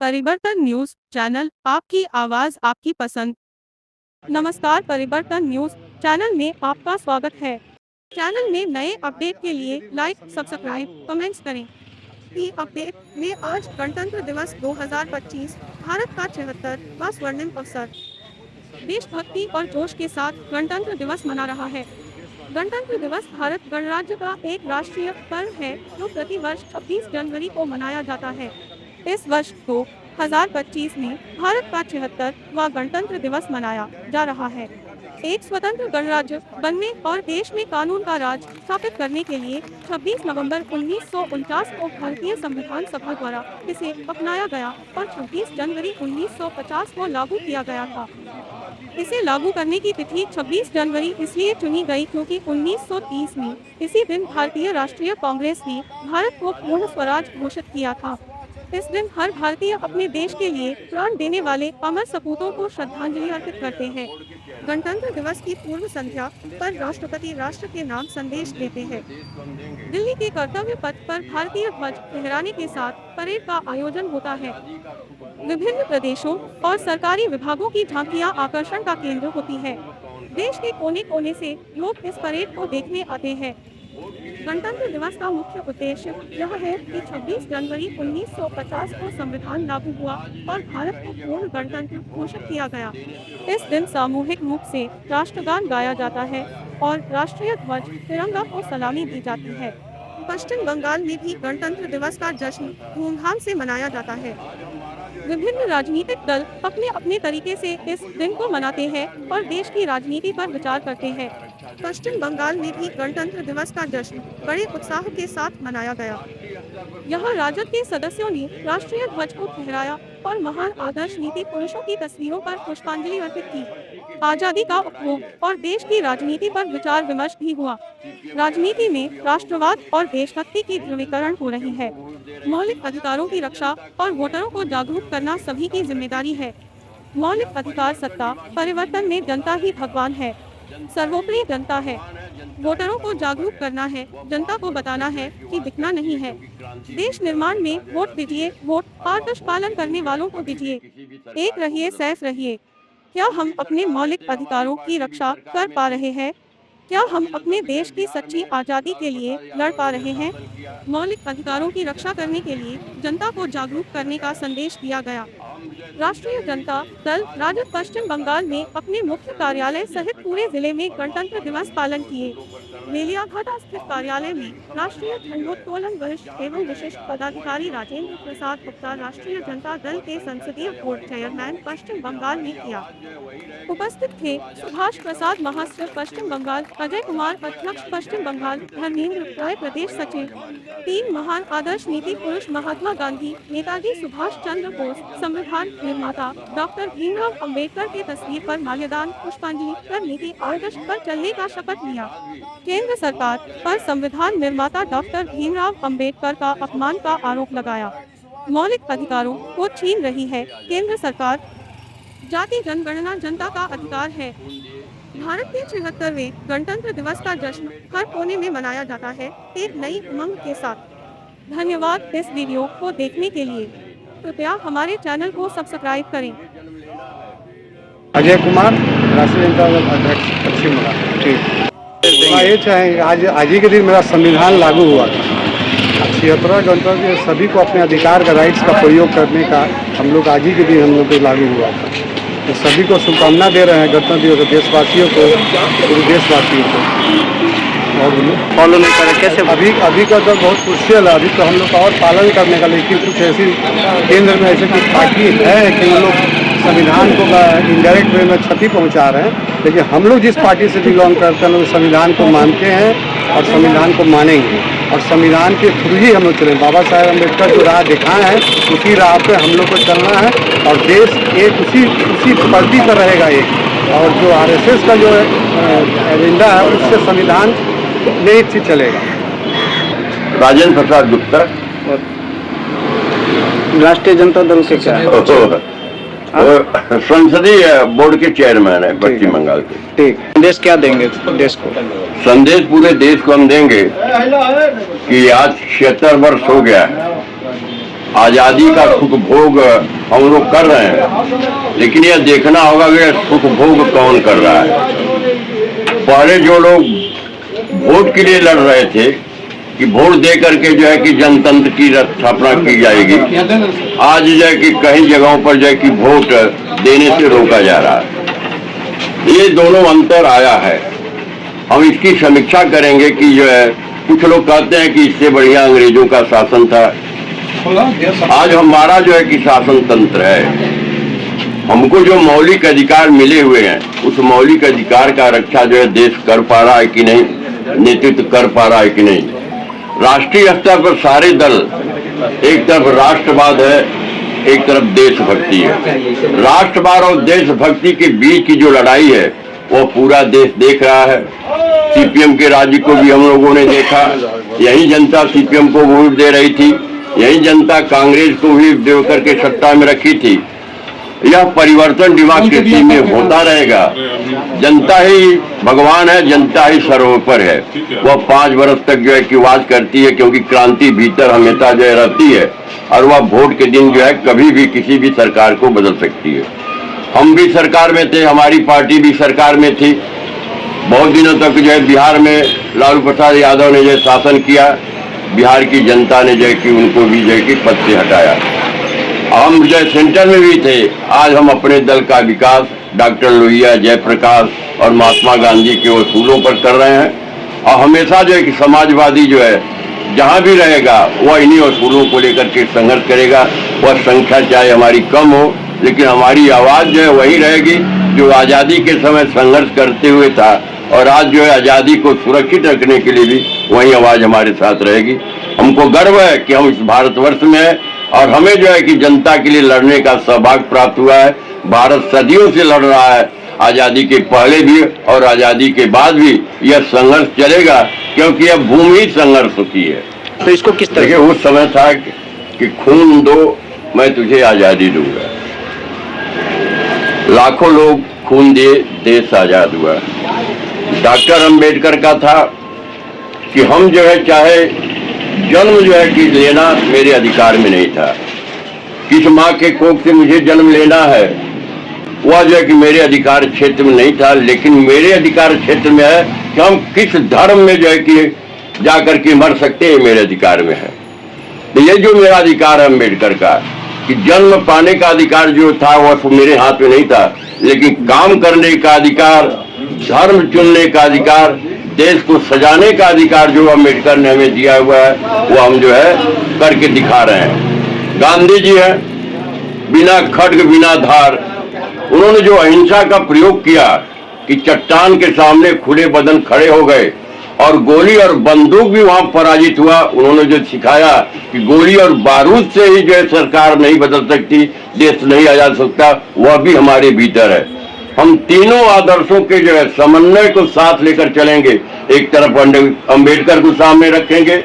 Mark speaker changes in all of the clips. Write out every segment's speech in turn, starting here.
Speaker 1: परिवर्तन news channel, आपकी आवाज आपकी पसंद। नमस्कार, परिवर्तन न्यूज चैनल में आपका स्वागत है। चैनल में नए अपडेट के लिए लाइक, सब्सक्राइब, कमेंट्स करें। ई अपडेट में आज गणतंत्र दिवस 2025, भारत का 76वां स्वर्णिम अवसर। देशभक्ति और जोश के साथ गणतंत्र दिवस मना रहा है। गणतंत्र दिवस भारत गणराज्य का एक राष्ट्रीय पर्व है जो प्रति वर्ष 26 जनवरी को मनाया जाता है। इस वर्ष 2025 में भारत का 76वां गणतंत्र दिवस मनाया जा रहा है। एक स्वतंत्र गणराज्य बनने और देश में कानून का राज स्थापित करने के लिए 26 नवंबर 1949 को भारतीय संविधान सभा द्वारा इसे अपनाया गया और 26 जनवरी 1950 को लागू किया गया था। इसे लागू करने की तिथि 26 जनवरी इसलिए चुनी गई क्योंकि 1930 में इसी दिन भारतीय राष्ट्रीय कांग्रेस ने भारत को पूर्ण स्वराज घोषित किया था। इस दिन हर भारतीय अपने देश के लिए प्राण देने वाले अमर सपूतों को श्रद्धांजलि अर्पित करते हैं। गणतंत्र दिवस की पूर्व संध्या पर राष्ट्रपति राष्ट्र के नाम संदेश देते हैं। दिल्ली के कर्तव्य पथ पर भारतीय ध्वज फहराने के साथ परेड का आयोजन होता है। विभिन्न प्रदेशों और सरकारी विभागों की झांकियां आकर्षण का केंद्र होती है। देश के कोने कोने से लोग इस परेड को देखने आते हैं। गणतंत्र दिवस का मुख्य उद्देश्य यह है कि 26 जनवरी 1950 को संविधान लागू हुआ और भारत को पूर्ण गणतंत्र घोषित किया गया। इस दिन सामूहिक रूप से राष्ट्रगान गाया जाता है और राष्ट्रीय ध्वज तिरंगा को सलामी दी जाती है। पश्चिम बंगाल में भी गणतंत्र दिवस का जश्न धूमधाम से मनाया जाता है। विभिन्न राजनीतिक दल अपने अपने तरीके से इस दिन को मनाते हैं और देश की राजनीति पर विचार करते हैं। पश्चिम बंगाल में भी गणतंत्र दिवस का जश्न बड़े उत्साह के साथ मनाया गया। यहाँ राजद के सदस्यों ने राष्ट्रीय ध्वज को फहराया और महान आदर्श नीति पुरुषों की तस्वीरों पर पुष्पांजलि अर्पित की। आजादी का उपभोग और देश की राजनीति पर विचार विमर्श भी हुआ। राजनीति में राष्ट्रवाद और देशभक्ति की ध्रुवीकरण हो रही है। मौलिक अधिकारों की रक्षा और वोटरों को जागरूक करना सभी की जिम्मेदारी है। मौलिक अधिकार सत्ता परिवर्तन में जनता ही भगवान है। सर्वोपरि जनता है। वोटरों को जागरूक करना है, जनता को बताना है कि दिखना नहीं है। देश निर्माण में वोट दीजिए, वोट आदर्श पालन करने वालों को दीजिए। एक रहिए सैफ रहिए। क्या हम अपने मौलिक अधिकारों की रक्षा कर पा रहे हैं? क्या हम अपने देश की सच्ची आज़ादी के लिए लड़ पा रहे हैं? मौलिक अधिकारों की रक्षा करने के लिए जनता को जागरूक करने का संदेश दिया गया। राष्ट्रीय जनता दल राजद पश्चिम बंगाल में अपने मुख्य कार्यालय सहित पूरे जिले में गणतंत्र दिवस पालन किए। वेलियाघाटा स्थित कार्यालय में राष्ट्रीय झंडोत्तोलन वरिष्ठ एवं विशिष्ट पदाधिकारी राजेंद्र प्रसाद गुप्ता राष्ट्रीय जनता दल के संसदीय बोर्ड चेयरमैन पश्चिम बंगाल ने किया। उपस्थित थे सुभाष प्रसाद महासचिव पश्चिम बंगाल, अजय कुमार अध्यक्ष पश्चिम बंगाल, धर्मेंद्र राय प्रदेश सचिव। 3 महान आदर्श नीति पुरुष महात्मा गांधी, नेताजी सुभाष चंद्र बोस, संविधान निर्माता डॉक्टर भीमराव अंबेडकर के तस्वीर पर माल्यादान पुष्पांजलि कर नीति आदर्श पर चलने का शपथ लिया। केंद्र सरकार पर संविधान निर्माता डॉक्टर भीमराव अंबेडकर का अपमान का आरोप लगाया। मौलिक अधिकारों को छीन रही है केंद्र सरकार। जाति जनगणना जनता का अधिकार है। भारत के 76वें गणतंत्र दिवस का जश्न हर कोने में मनाया जाता है, एक नई उमंग के साथ। धन्यवाद इस वीडियो को देखने के लिए। कृपया हमारे चैनल को सब्सक्राइब करें।
Speaker 2: अजय कुमार, राष्ट्रीय जनता दल अध्यक्ष पश्चिम बंगाल। ठीक, ये चाहे आज ही के दिन मेरा संविधान लागू हुआ था। 76वां गणतंत्र दिवस सभी को अपने अधिकार का राइट्स का प्रयोग करने का हम लोग आज ही के दिन हम लोग को लागू हुआ था। तो सभी को शुभकामना दे रहे हैं गणतंत्र दिवस, देशवासियों को, पूरे देशवासियों को। और
Speaker 3: फॉलो नहीं करें कैसे?
Speaker 2: अभी का तो बहुत क्रुशियल है। अभी तो हम लोग का और पालन करने का, लेकिन कुछ ऐसी केंद्र में ऐसे कुछ पार्टी है कि वो लोग संविधान को इनडायरेक्ट वे में क्षति पहुंचा रहे हैं। लेकिन हम लोग जिस पार्टी से बिलोंग करते हैं, लोग संविधान को मानते हैं और संविधान को मानेंगे और संविधान के थ्रू ही हम लोग चलें। बाबा साहेब अम्बेडकर जो राह दिखाए हैं उसी राह पे हम लोग को चलना है और देश एक उसी पलटी पर रहेगा एक। और जो RSS का जो एजेंडा है उससे संविधान नहीं चलेगा।
Speaker 3: राजेंद्र प्रसाद गुप्ता,
Speaker 2: राष्ट्रीय जनता दल के क्या है?
Speaker 3: संसदीय बोर्ड के चेयरमैन है पश्चिम बंगाल के।
Speaker 2: ठीक, संदेश क्या देंगे देश को?
Speaker 3: संदेश पूरे देश को हम देंगे कि आज 76 वर्ष हो गया है आजादी का सुख भोग हम लोग कर रहे हैं, लेकिन यह देखना होगा कि सुख भोग कौन कर रहा है। पहले जो लोग वोट के लिए लड़ रहे थे कि वोट दे करके जो है कि जनतंत्र की स्थापना की जाएगी, आज जो है कि कई जगहों पर जो है कि वोट देने से रोका जा रहा है। ये दोनों अंतर आया है। हम इसकी समीक्षा करेंगे कि जो है कुछ लोग कहते हैं कि इससे बढ़िया अंग्रेजों का शासन था। आज हमारा जो है कि शासन तंत्र है, हमको जो मौलिक अधिकार मिले हुए हैं उस मौलिक अधिकार का रक्षा जो है देश कर पा रहा है कि नहीं, नेतृत्व कर पा रहा है कि नहीं। राष्ट्रीय स्तर पर सारे दल, एक तरफ राष्ट्रवाद है, एक तरफ देशभक्ति है। राष्ट्रवाद और देशभक्ति के बीच की जो लड़ाई है वो पूरा देश देख रहा है। सीपीएम के राज्य को भी हम लोगों ने देखा, यही जनता सीपीएम को वोट दे रही थी, यही जनता कांग्रेस को भी दे करके सत्ता में रखी थी। यह परिवर्तन डेमोक्रेसी में होता रहेगा। जनता ही भगवान है, जनता ही सर्वोपरि है। वह 5 वर्ष तक जो है कि वास करती है, क्योंकि क्रांति भीतर हमेशा जो है रहती है और वह वोट के दिन जो है कभी भी किसी भी सरकार को बदल सकती है। हम भी सरकार में थे, हमारी पार्टी भी सरकार में थी। बहुत दिनों तक जो है बिहार में लालू प्रसाद यादव ने जो शासन किया, बिहार की जनता ने जो है कि उनको भी जो है कि पद से हटाया। हम जो सेंटर में भी थे, आज हम अपने दल का विकास डॉक्टर लोहिया, जयप्रकाश और महात्मा गांधी के उसूलों पर कर रहे हैं। और हमेशा जो है कि समाजवादी जो है जहां भी रहेगा वह इन्हीं उसूलों को लेकर के संघर्ष करेगा। वह संख्या चाहे हमारी कम हो, लेकिन हमारी आवाज जो है वही रहेगी जो आज़ादी के समय संघर्ष करते हुए था, और आज जो है आज़ादी को सुरक्षित रखने के लिए भी वही आवाज हमारे साथ रहेगी। हमको गर्व है कि हम इस भारतवर्ष में हैं और हमें जो है कि जनता के लिए लड़ने का सौभाग्य प्राप्त हुआ है। भारत सदियों से लड़ रहा है, आज़ादी के पहले भी और आज़ादी के बाद भी यह संघर्ष चलेगा, क्योंकि यह भूमि संघर्ष होती है।
Speaker 4: तो इसको किस तरह?
Speaker 3: देखिए, उस समय था कि खून दो मैं तुझे आज़ादी दूंगा। लाखों लोग खून दिए, देश आजाद हुआ। डॉक्टर अंबेडकर का था कि हम जो है चाहे जन्म जो है कि लेना मेरे अधिकार में नहीं था, किस माँ के कोख से मुझे जन्म लेना है वह जो है कि मेरे अधिकार क्षेत्र में नहीं था, लेकिन मेरे अधिकार क्षेत्र में है कि हम किस धर्म में जो है कि जाकर के मर सकते हैं, मेरे अधिकार में है। तो ये जो मेरा अधिकार है अम्बेडकर का, कि जन्म पाने का अधिकार जो था वह मेरे हाथ में नहीं था, लेकिन काम करने का अधिकार, धर्म चुनने का अधिकार, देश को सजाने का अधिकार जो अम्बेडकर ने हमें दिया हुआ है वो हम जो है करके दिखा रहे हैं। गांधी जी है, बिना खड्ग बिना धार, उन्होंने जो अहिंसा का प्रयोग किया कि चट्टान के सामने खुले बदन खड़े हो गए और गोली और बंदूक भी वहां पराजित हुआ। उन्होंने जो सिखाया कि गोली और बारूद से ही जो है सरकार नहीं बदल सकती, देश नहीं आजाद सकता, वह भी हमारे भीतर है। हम तीनों आदर्शों के जो है समन्वय को साथ लेकर चलेंगे। एक तरफ अंबेडकर को सामने रखेंगे,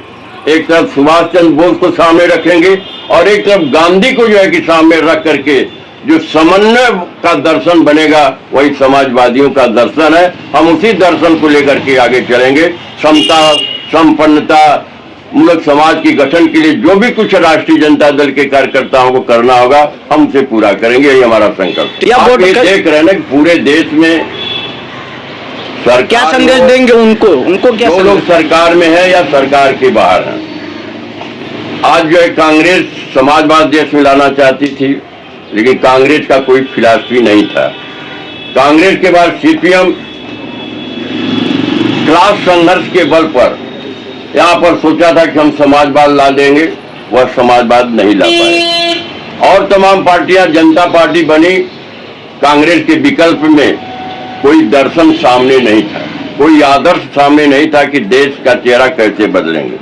Speaker 3: एक तरफ सुभाष चंद्र बोस को सामने रखेंगे और एक तरफ गांधी को जो है कि सामने रख करके जो समन्वय का दर्शन बनेगा वही समाजवादियों का दर्शन है। हम उसी दर्शन को लेकर के आगे चलेंगे। समता, संपन्नता, मूलक समाज के गठन के लिए जो भी कुछ राष्ट्रीय जनता दल के कार्यकर्ताओं को करना होगा हम उसे पूरा करेंगे, यही हमारा संकल्प। आप ये देख रहे हैं ना कि पूरे देश में सरकार
Speaker 4: क्या संदेश देंगे उनको क्या
Speaker 3: जो लोग सरकार में है या सरकार के बाहर है। आज जो है कांग्रेस समाजवाद देश में लाना चाहती थी, लेकिन कांग्रेस का कोई फिलॉसफी नहीं था। कांग्रेस के बाद सीपीएम क्लास संघर्ष के बल पर यहाँ पर सोचा था कि हम समाजवाद ला देंगे, वह समाजवाद नहीं ला पाए। और तमाम पार्टियां जनता पार्टी बनी, कांग्रेस के विकल्प में कोई दर्शन सामने नहीं था, कोई आदर्श सामने नहीं था कि देश का चेहरा कैसे बदलेंगे।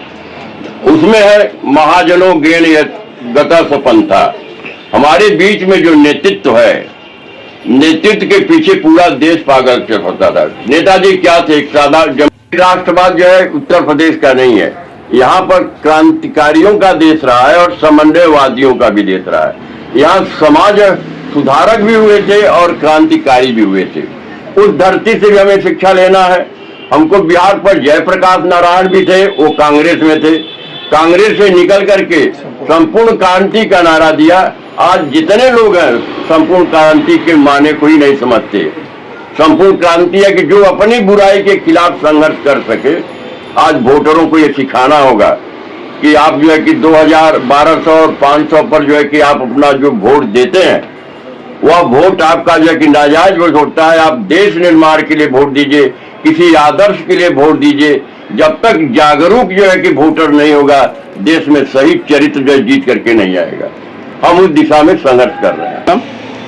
Speaker 3: उसमें है महाजनों गेन गता सपंथा। हमारे बीच में जो नेतृत्व है, नेतृत्व के पीछे पूरा देश पागल होता था। नेताजी क्या थे? एक सादा राष्ट्रवाद जो है उत्तर प्रदेश का नहीं है, यहाँ पर क्रांतिकारियों का देश रहा है और समन्वयवादियों का भी देश रहा है। यहाँ समाज सुधारक भी हुए थे और क्रांतिकारी भी हुए थे। उस धरती से भी हमें शिक्षा लेना है। हमको बिहार पर जयप्रकाश नारायण भी थे, वो कांग्रेस में थे। कांग्रेस से निकल करके संपूर्ण क्रांति का नारा दिया। आज जितने लोग हैं संपूर्ण क्रांति के माने को ही नहीं समझते। संपूर्ण क्रांति है कि जो अपनी बुराई के खिलाफ संघर्ष कर सके। आज वोटरों को ये सिखाना होगा कि आप जो है कि 2000, 1200 और 500 पर जो है कि आप अपना जो वोट देते हैं वह वोट आपका जो है कि नाजायज वोट होता है। आप देश निर्माण के लिए वोट दीजिए, किसी आदर्श के लिए वोट दीजिए। जब तक जागरूक जो है कि वोटर नहीं होगा, देश में सही चरित्र जो है जीत करके नहीं आएगा। हम उस दिशा में संघर्ष कर रहे हैं।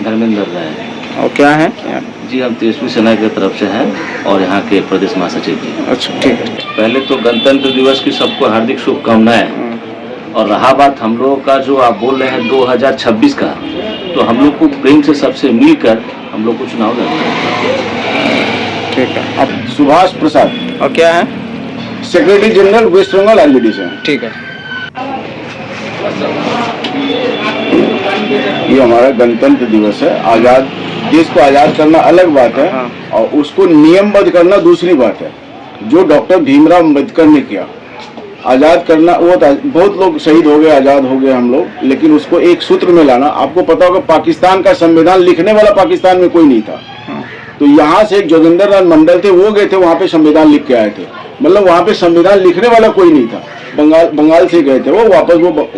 Speaker 5: धर्मेंद्र राय है।
Speaker 4: और क्या है?
Speaker 5: जी हम तेजस्वी सेना की तरफ से हैं और यहाँ के प्रदेश महासचिव जी।
Speaker 4: अच्छा ठीक है।
Speaker 5: पहले तो गणतंत्र दिवस की सबको हार्दिक शुभकामनाएं। और रहा बात हम लोगों का जो आप बोल रहे हैं 2026 का, तो हम लोग को प्रेम से सबसे मिलकर हम लोग को चुनाव लड़ना है।
Speaker 4: ठीक है। अब
Speaker 6: सुभाष प्रसाद,
Speaker 4: और क्या है?
Speaker 6: Secretary general West Bengal RBD से।
Speaker 4: ठीक है।
Speaker 6: ये हमारा गणतंत्र दिवस है। आजाद देश को आजाद करना अलग बात है,
Speaker 4: हाँ।
Speaker 6: और उसको नियमबद्ध करना दूसरी बात है। जो डॉक्टर भीमराव अम्बेडकर ने किया, आजाद करना, वो बहुत लोग शहीद हो गए, आजाद हो गए हम लोग, लेकिन उसको एक सूत्र में लाना। आपको पता होगा पाकिस्तान का संविधान लिखने वाला पाकिस्तान में कोई नहीं था। तो यहाँ से एक जोगिंदर लाल मंडल थे, वो गए थे वहाँ पे संविधान लिख के आए थे। मतलब वहाँ पे संविधान लिखने वाला कोई नहीं था। बंगाल से गए थे वो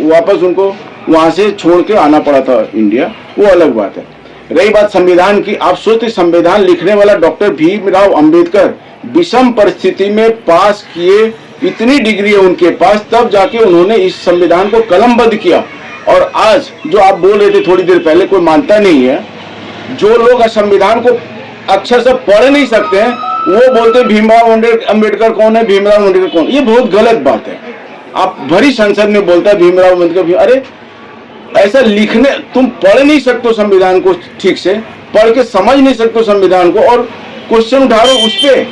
Speaker 6: वापस उनको वहाँ से छोड़ के आना पड़ा था इंडिया, वो अलग बात है। रही बात संविधान की, आप सोचते संविधान लिखने वाला डॉक्टर भीमराव अंबेडकर विषम परिस्थिति में पास किए, इतनी डिग्री है उनके पास, तब जाके उन्होंने इस संविधान को कलमबद्ध किया। और आज जो आप बोल रहे थे थोड़ी देर पहले, कोई मानता नहीं है। जो लोग संविधान को अक्षर से पढ़ नहीं सकते हैं, वो बोलते भीमराव अंबेडकर कौन है, भीमराव अंबेडकर कौन। ये बहुत गलत बात है। आप भरी संसद में बोलता है भीमराव अंबेडकर, अरे ऐसा लिखने, तुम पढ़ नहीं सकते संविधान को ठीक से, पढ़ के समझ नहीं सकते संविधान को, और क्वेश्चन उठा रहे उस पे,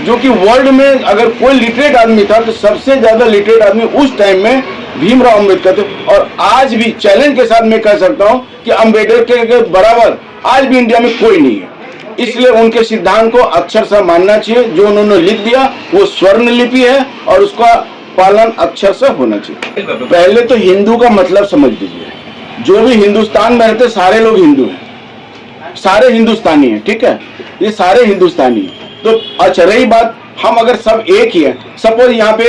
Speaker 6: जो कि वर्ल्ड में अगर कोई लिटरेट आदमी था तो सबसे ज्यादा लिटरेट आदमी उस टाइम में भीमराव अंबेडकर थे। और आज भी चैलेंज के साथ मैं कह सकता हूं कि अंबेडकर के बराबर आज भी इंडिया में कोई नहीं है। इसलिए उनके सिद्धांत को अक्षर से मानना चाहिए। जो उन्होंने लिख दिया वो स्वर्ण लिपि है और उसका पालन अक्षर से होना चाहिए। पहले तो हिंदू का मतलब समझ लीजिए। जो भी हिंदुस्तान में रहते सारे लोग हिंदू हैं, सारे हिंदुस्तानी हैं, ठीक है, ये सारे हिंदुस्तानी हैं। तो अच्छा रही बात, हम अगर सब एक ही है, सपोज यहाँ पे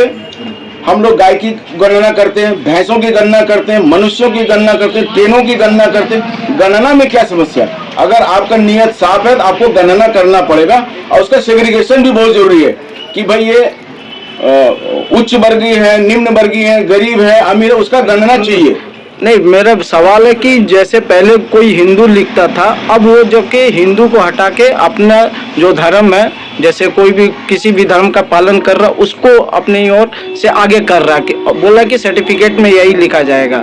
Speaker 6: हम लोग गाय की गणना करते हैं, भैंसों की गणना करते हैं, मनुष्यों की गणना करते हैं, ट्रेनों की गणना करते हैं, गणना में क्या समस्या है? अगर आपका नियत साफ है तो आपको गणना करना पड़ेगा। और उसका सेग्रीगेशन भी बहुत जरूरी है कि भाई ये उच्च वर्गीय है, निम्न वर्गीय है, गरीब है, अमीर है, उसका गणना चाहिए।
Speaker 4: नहीं, मेरा सवाल है कि जैसे पहले कोई हिंदू लिखता था, अब वो जो कि हिंदू को हटा के अपना जो धर्म है, जैसे कोई भी किसी भी धर्म का पालन कर रहा, उसको अपनी ओर से आगे कर रहा, कि बोला कि सर्टिफिकेट में यही लिखा जाएगा।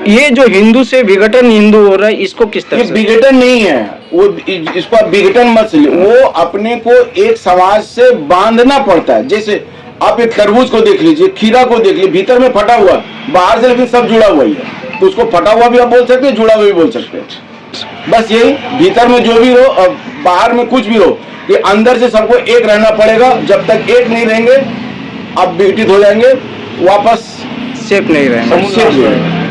Speaker 4: ये जो हिंदू से विघटन हिंदू हो रहा है, इसको किस तरह से?
Speaker 6: विघटन नहीं है, वो इसको आप विघटन मत समझिए। वो अपने को एक समाज से बांधना पड़ता है। जैसे आप एक तरबूज को देख लीजिए, खीरा को देख लीजिए, भीतर में फटा हुआ, बाहर से लेकिन सब जुड़ा हुआ ही है, तो उसको फटा हुआ भी आप बोल सकते हैं, जुड़ा हुआ भी बोल सकते हैं। बस यही, भीतर में जो भी हो और बाहर में कुछ भी हो, ये अंदर से सबको एक रहना पड़ेगा। जब तक एक नहीं रहेंगे आप विघटित हो जाएंगे, वापस
Speaker 4: सेफ नहीं रहेंगे।
Speaker 6: सेफ नहीं रहेंगे।